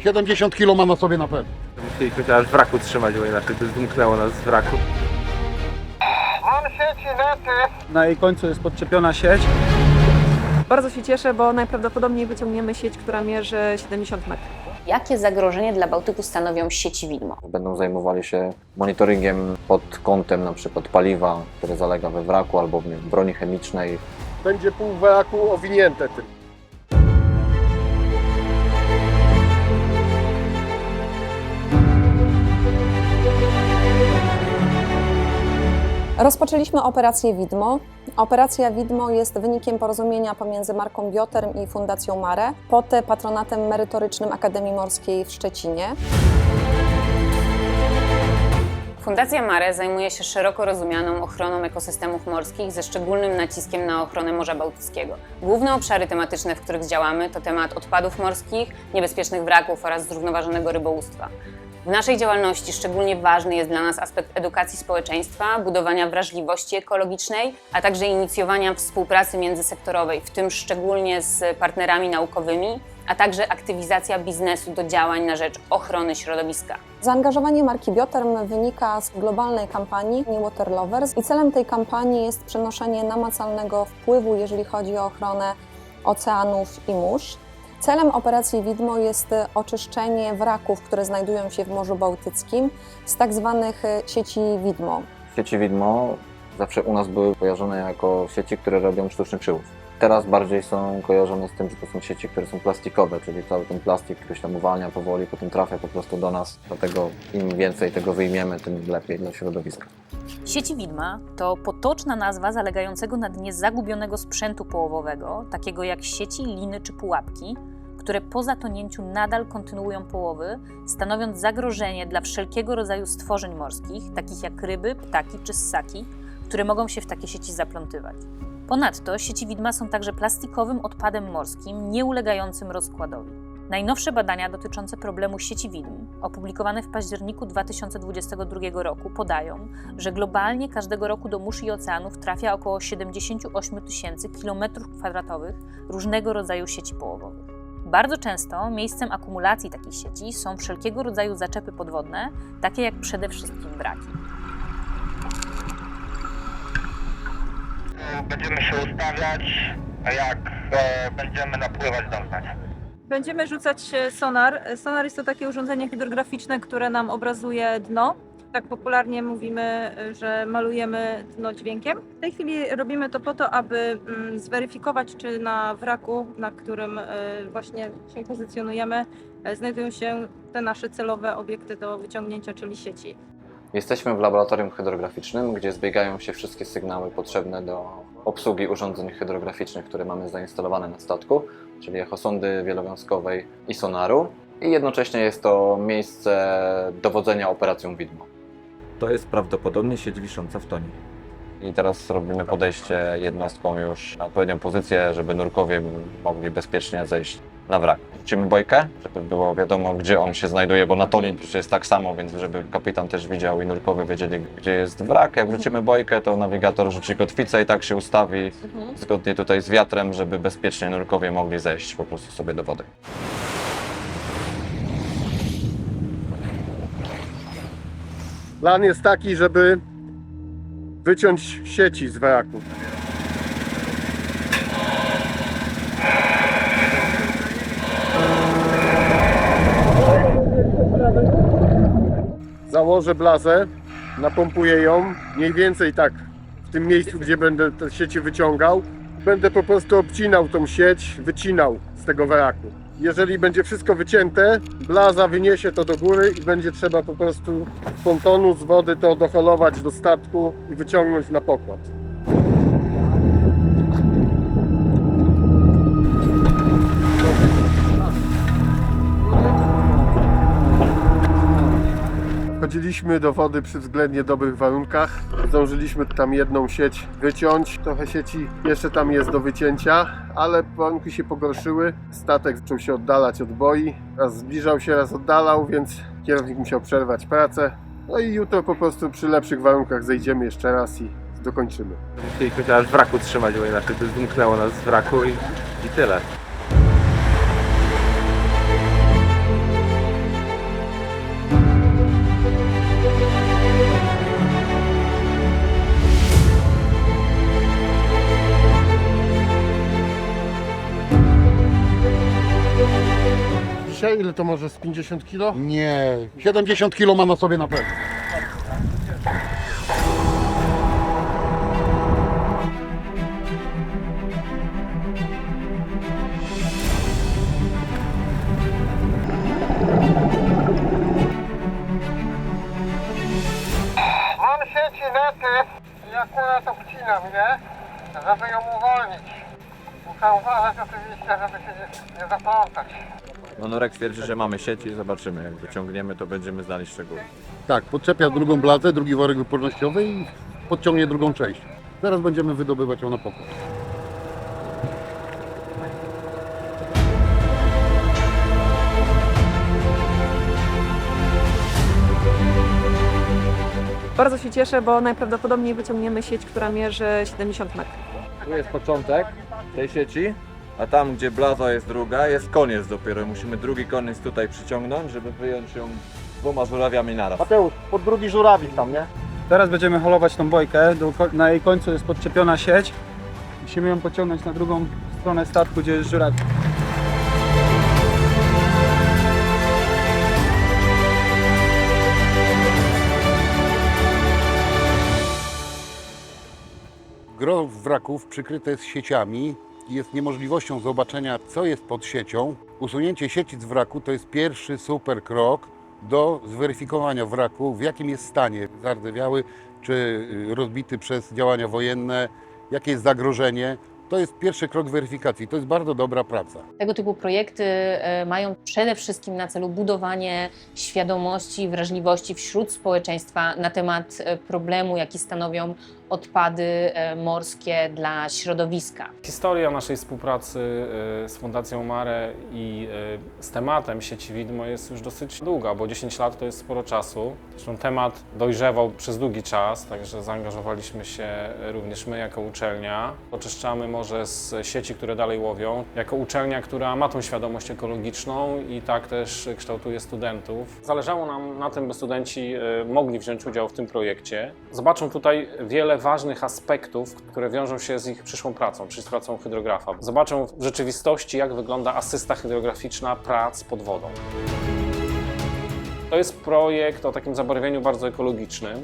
70 kg ma na sobie na pewno. Musieliśmy chociaż wraku trzymać, bo inaczej by zmknęło nas z wraku. Mam sieci nety. Na jej końcu jest podczepiona sieć. Bardzo się cieszę, bo najprawdopodobniej wyciągniemy sieć, która mierzy 70 metrów. Jakie zagrożenie dla Bałtyku stanowią sieci widmo? Będą zajmowali się monitoringiem pod kątem na przykład paliwa, które zalega we wraku albo w broni chemicznej. Będzie pół wraku owinięte tym. Rozpoczęliśmy operację Widmo. Operacja Widmo jest wynikiem porozumienia pomiędzy marką Bioterm i Fundacją Mare pod patronatem merytorycznym Akademii Morskiej w Szczecinie. Fundacja Mare zajmuje się szeroko rozumianą ochroną ekosystemów morskich ze szczególnym naciskiem na ochronę Morza Bałtyckiego. Główne obszary tematyczne, w których działamy, to temat odpadów morskich, niebezpiecznych wraków oraz zrównoważonego rybołówstwa. W naszej działalności szczególnie ważny jest dla nas aspekt edukacji społeczeństwa, budowania wrażliwości ekologicznej, a także inicjowania współpracy międzysektorowej, w tym szczególnie z partnerami naukowymi, a także aktywizacja biznesu do działań na rzecz ochrony środowiska. Zaangażowanie marki Bioterm wynika z globalnej kampanii New Water Lovers i celem tej kampanii jest przenoszenie namacalnego wpływu, jeżeli chodzi o ochronę oceanów i mórz. Celem operacji Widmo jest oczyszczenie wraków, które znajdują się w Morzu Bałtyckim z tak zwanych sieci Widmo. Sieci widmo zawsze u nas były kojarzone jako sieci, które robią sztuczny przyłów. Teraz bardziej są kojarzone z tym, że to są sieci, które są plastikowe, czyli cały ten plastik, który się tam uwalnia powoli, potem trafia po prostu do nas. Dlatego im więcej tego wyjmiemy, tym lepiej dla środowiska. Sieci widma to potoczna nazwa zalegającego na dnie zagubionego sprzętu połowowego, takiego jak sieci, liny czy pułapki, które po zatonięciu nadal kontynuują połowy, stanowiąc zagrożenie dla wszelkiego rodzaju stworzeń morskich, takich jak ryby, ptaki czy ssaki, które mogą się w takie sieci zaplątywać. Ponadto sieci widma są także plastikowym odpadem morskim, nieulegającym rozkładowi. Najnowsze badania dotyczące problemu sieci widm, opublikowane w październiku 2022 roku, podają, że globalnie każdego roku do mórz i oceanów trafia około 78 000 km² różnego rodzaju sieci połowowych. Bardzo często miejscem akumulacji takich sieci są wszelkiego rodzaju zaczepy podwodne, takie jak przede wszystkim wraki. Będziemy się ustawiać, a jak będziemy napływać, dąsać. Będziemy rzucać sonar. Sonar jest to takie urządzenie hydrograficzne, które nam obrazuje dno. Tak popularnie mówimy, że malujemy dno dźwiękiem. W tej chwili robimy to po to, aby zweryfikować, czy na wraku, na którym właśnie się pozycjonujemy, znajdują się te nasze celowe obiekty do wyciągnięcia, czyli sieci. Jesteśmy w laboratorium hydrograficznym, gdzie zbiegają się wszystkie sygnały potrzebne do obsługi urządzeń hydrograficznych, które mamy zainstalowane na statku, czyli echosondy wielowiązkowej i sonaru. I jednocześnie jest to miejsce dowodzenia operacją widmo. To jest prawdopodobnie sieć wisząca w tonie. I teraz robimy podejście jednostką już na odpowiednią pozycję, żeby nurkowie mogli bezpiecznie zejść na wrak. Rzucimy bojkę, żeby było wiadomo, gdzie on się znajduje, bo na tonie przecież jest tak samo, więc żeby kapitan też widział i nurkowie wiedzieli, gdzie jest wrak. Jak wrzucimy bojkę, to nawigator rzuci kotwicę i tak się ustawi zgodnie tutaj z wiatrem, żeby bezpiecznie nurkowie mogli zejść po prostu sobie do wody. Plan jest taki, żeby wyciąć sieci z wraku. Założę blazę, napompuję ją, mniej więcej tak w tym miejscu, gdzie będę te sieci wyciągał. Będę po prostu obcinał tą sieć, wycinał z tego wraku. Jeżeli będzie wszystko wycięte, blaza wyniesie to do góry i będzie trzeba po prostu z pontonu, z wody to doholować do statku i wyciągnąć na pokład. Wchodziliśmy do wody przy względnie dobrych warunkach. Zdążyliśmy tam jedną sieć wyciąć. Trochę sieci jeszcze tam jest do wycięcia, ale warunki się pogorszyły. Statek zaczął się oddalać od boi. Raz zbliżał się, raz oddalał, więc kierownik musiał przerwać pracę. No i jutro po prostu przy lepszych warunkach zejdziemy jeszcze raz i dokończymy. Musieliśmy chociaż wraku trzymać, bo inaczej by zmknęło nas z wraku i tyle. dzisiaj? Ile to może z 50 kilo? Nie, 70 kg ma na sobie na pewno. Mam sieci nety i akurat obcinam, nie? Żeby ją uwolnić. Muszę uważać oczywiście, żeby się nie zaplątać. No Nurek twierdzi, że mamy sieci, zobaczymy. Jak wyciągniemy, to będziemy znali szczegóły. Tak, podczepia drugą blazę, drugi worek wypornościowy i podciągnie drugą część. Teraz będziemy wydobywać ją na pokład. Bardzo się cieszę, bo najprawdopodobniej wyciągniemy sieć, która mierzy 70 metrów. Tu jest początek tej sieci, a tam, gdzie blaza jest druga, jest koniec dopiero. Musimy drugi koniec tutaj przyciągnąć, żeby wyjąć ją 2 żurawiami naraz. Mateusz, pod drugi żurawik tam, nie? Teraz będziemy holować tą bojkę. Na jej końcu jest podczepiona sieć. Musimy ją pociągnąć na drugą stronę statku, gdzie jest żurawik. Gros wraków przykryte jest sieciami i jest niemożliwością zobaczenia, co jest pod siecią. Usunięcie sieci z wraku to jest pierwszy super krok do zweryfikowania wraku, w jakim jest stanie, zardzewiały czy rozbity przez działania wojenne, jakie jest zagrożenie. To jest pierwszy krok weryfikacji, to jest bardzo dobra praca. Tego typu projekty mają przede wszystkim na celu budowanie świadomości i wrażliwości wśród społeczeństwa na temat problemu, jaki stanowią odpady morskie dla środowiska. Historia naszej współpracy z Fundacją Mare i z tematem sieci widmo jest już dosyć długa, bo 10 lat to jest sporo czasu. Zresztą temat dojrzewał przez długi czas, także zaangażowaliśmy się również my jako uczelnia. Oczyszczamy morze z sieci, które dalej łowią, jako uczelnia, która ma tą świadomość ekologiczną i tak też kształtuje studentów. Zależało nam na tym, by studenci mogli wziąć udział w tym projekcie. Zobaczą tutaj wiele ważnych aspektów, które wiążą się z ich przyszłą pracą, czyli z pracą hydrografa. Zobaczą w rzeczywistości, jak wygląda asysta hydrograficzna prac pod wodą. To jest projekt o takim zabarwieniu bardzo ekologicznym,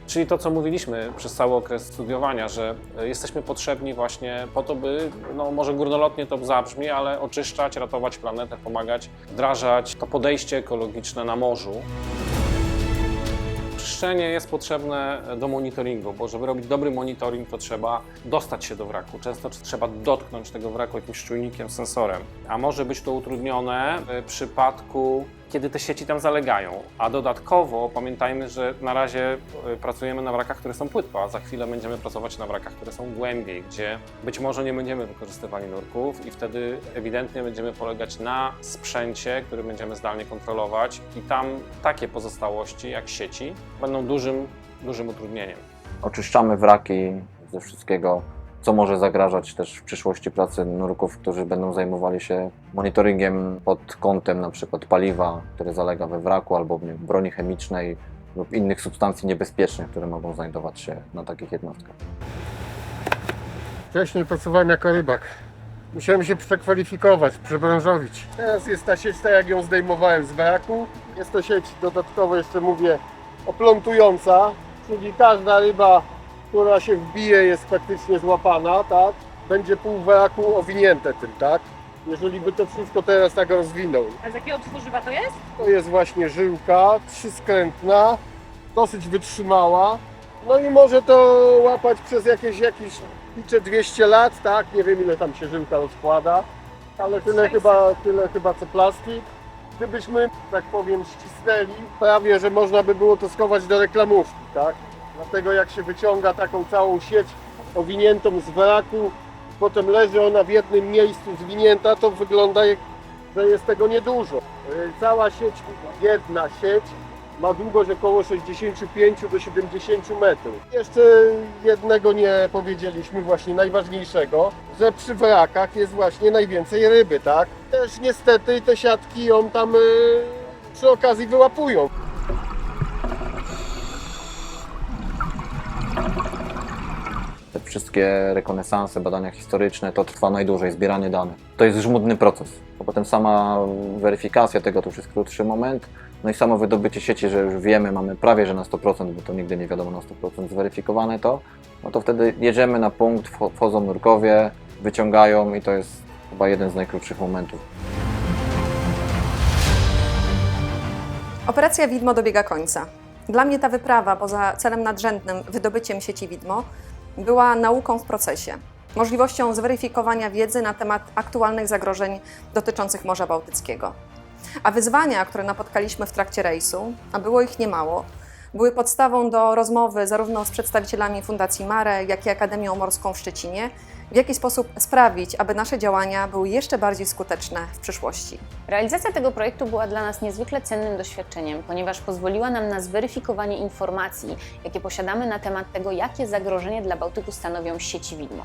czyli to, co mówiliśmy przez cały okres studiowania, że jesteśmy potrzebni właśnie po to, by, no może górnolotnie to zabrzmi, ale oczyszczać, ratować planetę, pomagać, wdrażać to podejście ekologiczne na morzu. Czyszczenie jest potrzebne do monitoringu, bo żeby robić dobry monitoring, to trzeba dostać się do wraku. Często trzeba dotknąć tego wraku jakimś czujnikiem, sensorem. A może być to utrudnione w przypadku, kiedy te sieci tam zalegają. A dodatkowo pamiętajmy, że na razie pracujemy na wrakach, które są płytko, a za chwilę będziemy pracować na wrakach, które są głębiej, gdzie być może nie będziemy wykorzystywali nurków i wtedy ewidentnie będziemy polegać na sprzęcie, który będziemy zdalnie kontrolować i tam takie pozostałości jak sieci będą dużym utrudnieniem. Oczyszczamy wraki ze wszystkiego, co może zagrażać też w przyszłości pracy nurków, którzy będą zajmowali się monitoringiem pod kątem na przykład paliwa, które zalega we wraku, albo broni chemicznej lub innych substancji niebezpiecznych, które mogą znajdować się na takich jednostkach. Wcześniej pracowałem jako rybak. Musiałem się przekwalifikować, przebranżowić. Teraz jest ta sieć, tak jak ją zdejmowałem z wraku. Jest to sieć dodatkowo, jeszcze mówię, oplątująca, czyli każda ryba, która się wbije, jest praktycznie złapana, tak? Będzie pół wraku owinięte tym, tak? Jeżeli by to wszystko teraz tak rozwinął. A z jakiego tworzywa to jest? To jest właśnie żyłka, 3-skrętna, dosyć wytrzymała. No i może to łapać przez jakieś liczę 200 lat, tak? Nie wiem, ile tam się żyłka rozkłada, ale tyle chyba co plastik. Gdybyśmy, tak powiem, ścisnęli, prawie, że można by było to schować do reklamówki, tak? Dlatego jak się wyciąga taką całą sieć owiniętą z wraku, potem leży ona w jednym miejscu zwinięta, to wygląda, że jest tego niedużo. Cała sieć, jedna sieć, ma długość około 65 do 70 metrów. Jeszcze jednego nie powiedzieliśmy, właśnie najważniejszego, że przy wrakach jest właśnie najwięcej ryby, tak? Też niestety te siatki ją tam przy okazji wyłapują. wszystkie rekonesanse, badania historyczne, to trwa najdłużej, zbieranie danych. To jest żmudny proces, bo potem sama weryfikacja tego to już jest krótszy moment, no i samo wydobycie sieci, że już wiemy, mamy prawie że na 100%, bo to nigdy nie wiadomo na 100% zweryfikowane to, no to wtedy jedziemy na punkt, wchodzą nurkowie, wyciągają i to jest chyba jeden z najkrótszych momentów. Operacja Widmo dobiega końca. Dla mnie ta wyprawa, poza celem nadrzędnym wydobyciem sieci Widmo, była nauką w procesie, możliwością zweryfikowania wiedzy na temat aktualnych zagrożeń dotyczących Morza Bałtyckiego. A wyzwania, które napotkaliśmy w trakcie rejsu, a było ich niemało, były podstawą do rozmowy zarówno z przedstawicielami Fundacji Mare, jak i Akademią Morską w Szczecinie, w jaki sposób sprawić, aby nasze działania były jeszcze bardziej skuteczne w przyszłości. Realizacja tego projektu była dla nas niezwykle cennym doświadczeniem, ponieważ pozwoliła nam na zweryfikowanie informacji, jakie posiadamy na temat tego, jakie zagrożenie dla Bałtyku stanowią sieci widmo.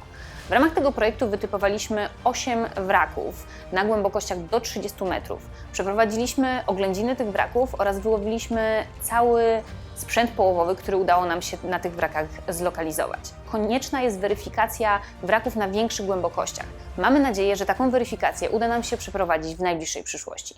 W ramach tego projektu wytypowaliśmy 8 wraków na głębokościach do 30 metrów. Przeprowadziliśmy oględziny tych wraków oraz wyłowiliśmy cały sprzęt połowowy, który udało nam się na tych wrakach zlokalizować. Konieczna jest weryfikacja wraków na większych głębokościach. Mamy nadzieję, że taką weryfikację uda nam się przeprowadzić w najbliższej przyszłości.